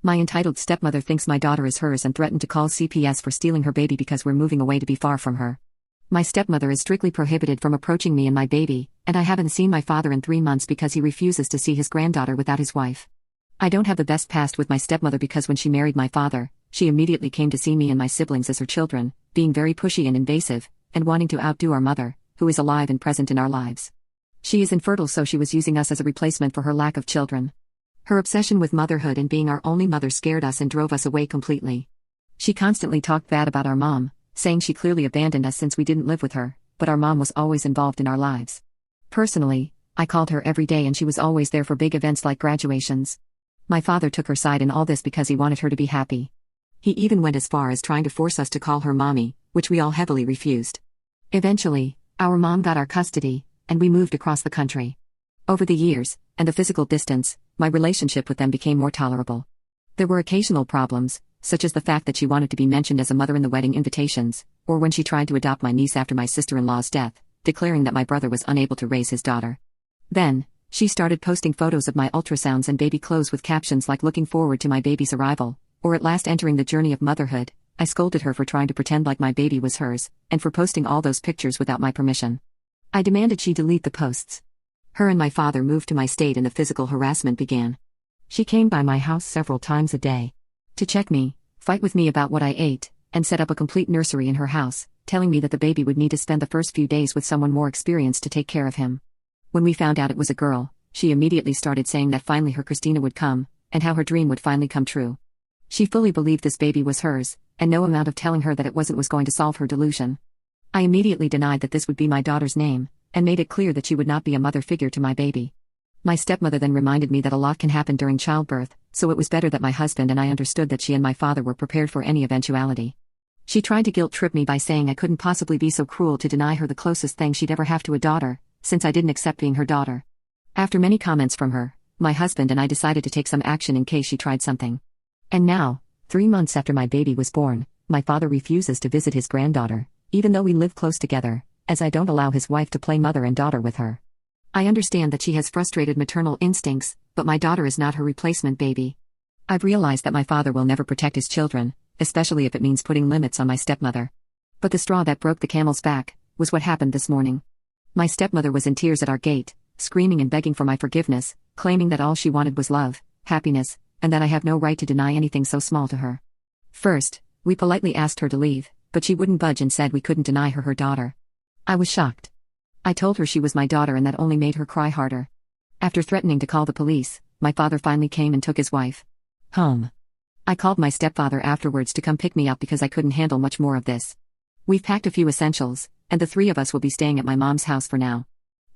My entitled stepmother thinks my daughter is hers and threatened to call CPS for stealing her baby because we're moving away to be far from her. My stepmother is strictly prohibited from approaching me and my baby, and I haven't seen my father in 3 months because he refuses to see his granddaughter without his wife. I don't have the best past with my stepmother because when she married my father, she immediately came to see me and my siblings as her children, being very pushy and invasive, and wanting to outdo our mother, who is alive and present in our lives. She is infertile, so she was using us as a replacement for her lack of children. Her obsession with motherhood and being our only mother scared us and drove us away completely. She constantly talked bad about our mom, saying she clearly abandoned us since we didn't live with her, but our mom was always involved in our lives. Personally, I called her every day and she was always there for big events like graduations. My father took her side in all this because he wanted her to be happy. He even went as far as trying to force us to call her mommy, which we all heavily refused. Eventually, our mom got our custody, and we moved across the country. Over the years, and the physical distance, my relationship with them became more tolerable. There were occasional problems, such as the fact that she wanted to be mentioned as a mother in the wedding invitations, or when she tried to adopt my niece after my sister-in-law's death, declaring that my brother was unable to raise his daughter. Then, she started posting photos of my ultrasounds and baby clothes with captions like looking forward to my baby's arrival, or at last entering the journey of motherhood. I scolded her for trying to pretend like my baby was hers, and for posting all those pictures without my permission. I demanded she delete the posts. Her and my father moved to my state and the physical harassment began. She came by my house several times a day to check me, fight with me about what I ate, and set up a complete nursery in her house, telling me that the baby would need to spend the first few days with someone more experienced to take care of him. When we found out it was a girl, she immediately started saying that finally her Christina would come, and how her dream would finally come true. She fully believed this baby was hers, and no amount of telling her that it wasn't was going to solve her delusion. I immediately denied that this would be my daughter's name, and made it clear that she would not be a mother figure to my baby. My stepmother then reminded me that a lot can happen during childbirth, so it was better that my husband and I understood that she and my father were prepared for any eventuality. She tried to guilt-trip me by saying I couldn't possibly be so cruel to deny her the closest thing she'd ever have to a daughter, since I didn't accept being her daughter. After many comments from her, my husband and I decided to take some action in case she tried something. And now, 3 months after my baby was born, my father refuses to visit his granddaughter, even though we live close together, as I don't allow his wife to play mother and daughter with her. I understand that she has frustrated maternal instincts, but my daughter is not her replacement baby. I've realized that my father will never protect his children, especially if it means putting limits on my stepmother. But the straw that broke the camel's back was what happened this morning. My stepmother was in tears at our gate, screaming and begging for my forgiveness, claiming that all she wanted was love, happiness, and that I have no right to deny anything so small to her. First, we politely asked her to leave, but she wouldn't budge and said we couldn't deny her her daughter. I was shocked. I told her she was my daughter and that only made her cry harder. After threatening to call the police, my father finally came and took his wife home. I called my stepfather afterwards to come pick me up because I couldn't handle much more of this. We've packed a few essentials, and the 3 of us will be staying at my mom's house for now.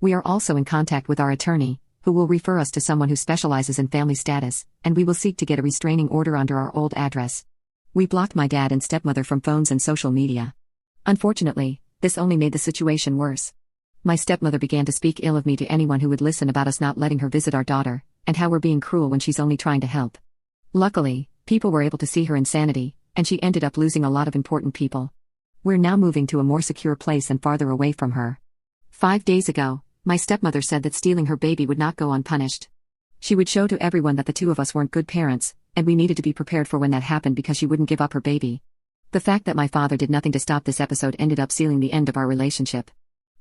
We are also in contact with our attorney, who will refer us to someone who specializes in family status, and we will seek to get a restraining order under our old address. We blocked my dad and stepmother from phones and social media. Unfortunately, this only made the situation worse. My stepmother began to speak ill of me to anyone who would listen about us not letting her visit our daughter, and how we're being cruel when she's only trying to help. Luckily, people were able to see her insanity, and she ended up losing a lot of important people. We're now moving to a more secure place and farther away from her. 5 days ago, my stepmother said that stealing her baby would not go unpunished. She would show to everyone that the 2 of us weren't good parents, and we needed to be prepared for when that happened because she wouldn't give up her baby. The fact that my father did nothing to stop this episode ended up sealing the end of our relationship.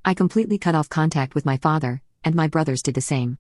I completely cut off contact with my father, and my brothers did the same.